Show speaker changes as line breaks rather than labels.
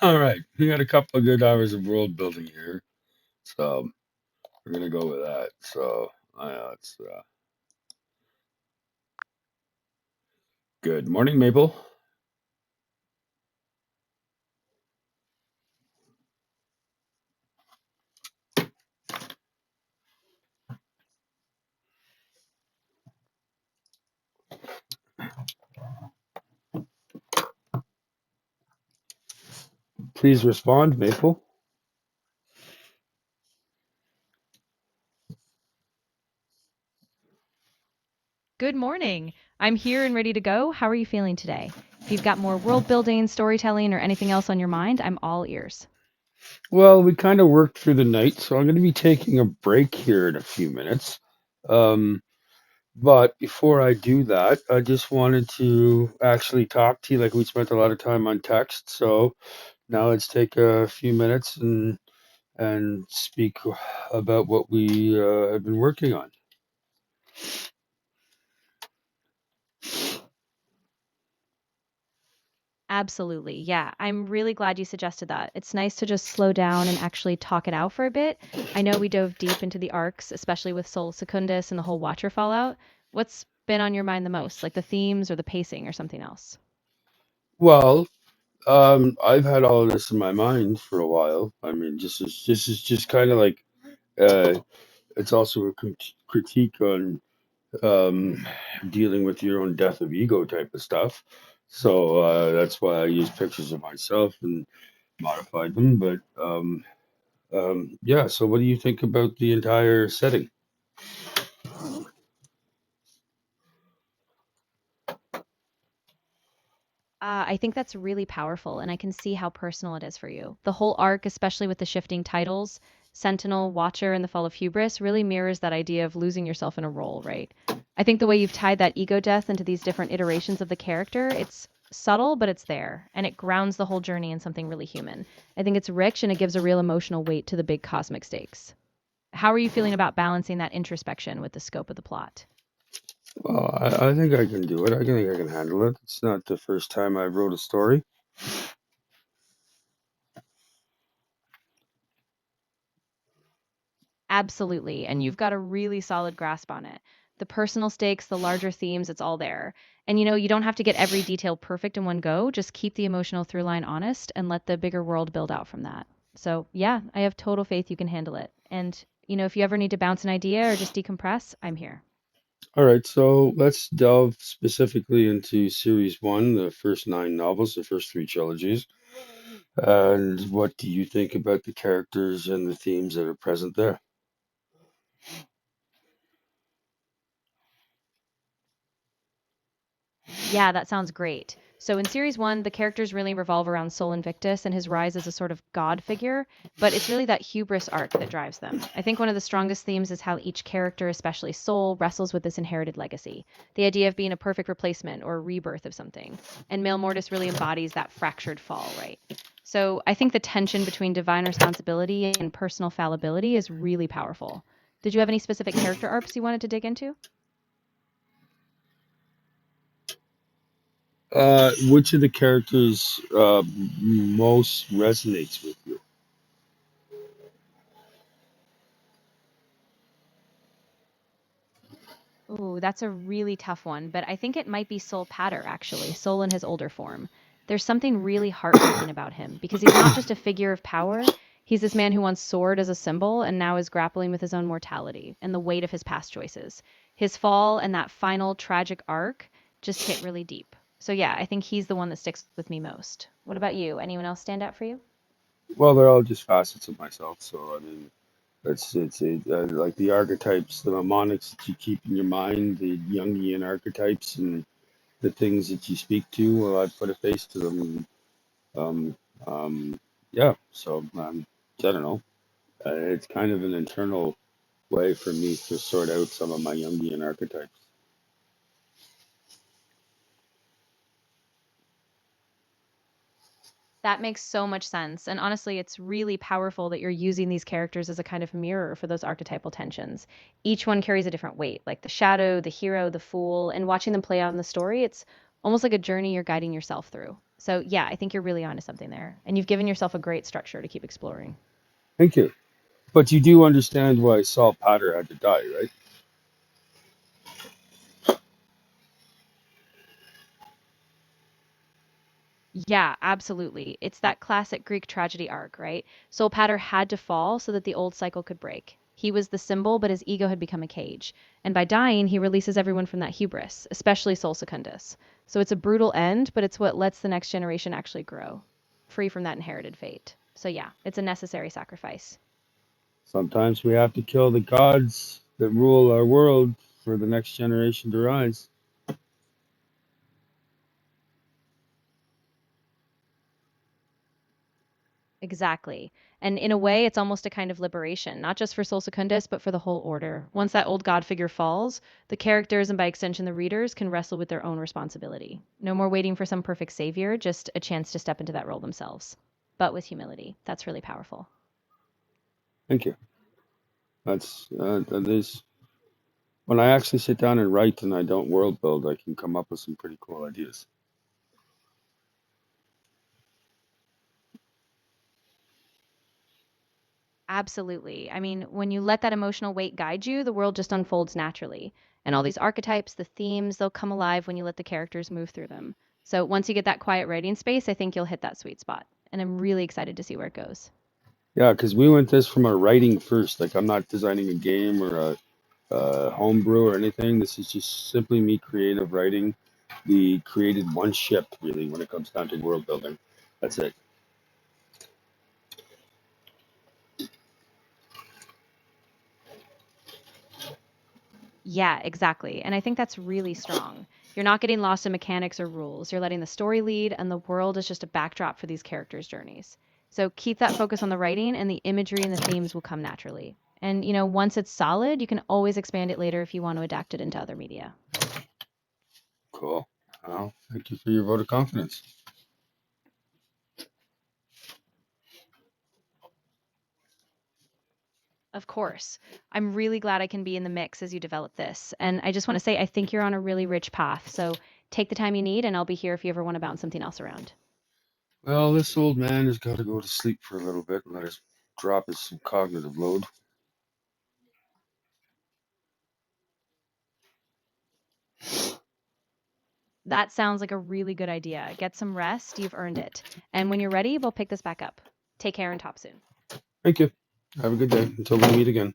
All right, we got a couple of good hours of world building here, so we're gonna go with that. So it's good morning, Mabel. Please respond, Mabel.
Good morning. I'm here and ready to go. How are you feeling today? If you've got more world building, storytelling, or anything else on your mind, I'm all ears.
Well, we kind of worked through the night, so I'm going to be taking a break here in a few minutes. Um, but before I do that, I just wanted to actually talk to you. Like we spent a lot of time on text, so now let's take a few minutes and speak about what we have been working on.
Absolutely. Yeah, I'm really glad you suggested that. It's nice to just slow down and actually talk it out for a bit. I know we dove deep into the arcs, especially with Sol Secundus and the whole Watcher fallout. What's been on your mind the most, like the themes or the pacing or something else?
Well, I've had all of this in my mind for a while. I mean, this is just kind of like uh, it's also a critique on um, dealing with your own death of ego type of stuff. So that's why I use pictures of myself and modified them. But yeah, so what do you think about the entire setting?
I think that's really powerful, and I can see how personal it is for you. The whole arc, especially with the shifting titles, Sentinel, Watcher, and the Fall of Hubris, really mirrors that idea of losing yourself in a role, right? I think the way you've tied that ego death into these different iterations of the character, it's subtle, but it's there, and it grounds the whole journey in something really human. I think it's rich and it gives a real emotional weight to the big cosmic stakes. How are you feeling about balancing that introspection with the scope of the plot?
Well, I think I can do it. I think I can handle it. It's not the first time I wrote a story.
Absolutely. And you've got a really solid grasp on it. The personal stakes, the larger themes, it's all there. And you don't have to get every detail perfect in one go. Just keep the emotional through line honest and let the bigger world build out from that. So, yeah, I have total faith you can handle it. And, if you ever need to bounce an idea or just decompress, I'm here.
All right, so let's delve specifically into series one, the first nine novels, the first three trilogies. And what do you think about the characters and the themes that are present there?
Yeah, that sounds great. So in series one, the characters really revolve around Sol Invictus and his rise as a sort of god figure, but it's really that hubris arc that drives them. I think one of the strongest themes is how each character, especially Sol, wrestles with this inherited legacy, the idea of being a perfect replacement or a rebirth of something. And Male Mortis really embodies that fractured fall, right? So I think the tension between divine responsibility and personal fallibility is really powerful. Did you have any specific character arcs you wanted to dig into?
Which of the characters most resonates with you?
Ooh, that's a really tough one, but I think it might be Sol Patter, actually, Sol in his older form. There's something really heartbreaking about him because he's not just a figure of power. He's this man who once soared as a symbol and now is grappling with his own mortality and the weight of his past choices. His fall and that final tragic arc just hit really deep. So, yeah, I think he's the one that sticks with me most. What about you? Anyone else stand out for you?
Well, they're all just facets of myself. So I mean, like the archetypes, the mnemonics that you keep in your mind, the Jungian archetypes, and the things that you speak to. Well, I put a face to them. Um, um, yeah. So I don't know. It's kind of an internal way for me to sort out some of my Jungian archetypes.
That makes so much sense. And honestly, it's really powerful that you're using these characters as a kind of mirror for those archetypal tensions. Each one carries a different weight, like the shadow, the hero, the fool, and watching them play out in the story, it's almost like a journey you're guiding yourself through. So yeah, I think you're really onto something there. And you've given yourself a great structure to keep exploring.
Thank you. But you do understand why Saul Potter had to die, right?
Yeah, absolutely. It's that classic Greek tragedy arc, right? Soulpatter had to fall so that the old cycle could break. He was the symbol, but his ego had become a cage. And by dying, he releases everyone from that hubris, especially Sol Secundus. So it's a brutal end, but it's what lets the next generation actually grow, free from that inherited fate. So yeah, it's a necessary sacrifice.
Sometimes we have to kill the gods that rule our world for the next generation to rise.
Exactly. And in a way, it's almost a kind of liberation, not just for Sol Secundus, but for the whole order. Once that old god figure falls, the characters and by extension the readers can wrestle with their own responsibility. No more waiting for some perfect savior, just a chance to step into that role themselves. But with humility. That's really powerful.
Thank you. That is when I actually sit down and write and I don't world build, I can come up with some pretty cool ideas.
Absolutely. I mean, when you let that emotional weight guide you, the world just unfolds naturally. And all these archetypes, the themes, they'll come alive when you let the characters move through them. So once you get that quiet writing space, I think you'll hit that sweet spot. And I'm really excited to see where it goes.
Yeah, because we went this from a writing first. Like I'm not designing a game or a homebrew or anything. This is just simply me creative writing. We created one ship really when it comes down to world building. That's it.
Yeah, exactly. And I think that's really strong. You're not getting lost in mechanics or rules. You're letting the story lead, and the world is just a backdrop for these characters' journeys. So keep that focus on the writing, and the imagery and the themes will come naturally. And, once it's solid, you can always expand it later if you want to adapt it into other media.
Cool. Well, thank you for your vote of confidence.
Of course. I'm really glad I can be in the mix as you develop this. And I just want to say, I think you're on a really rich path. So take the time you need, and I'll be here if you ever want to bounce something else around.
Well, this old man has got to go to sleep for a little bit and let us drop his cognitive load.
That sounds like a really good idea. Get some rest. You've earned it. And when you're ready, we'll pick this back up. Take care and talk soon.
Thank you. Have a good day until we meet again.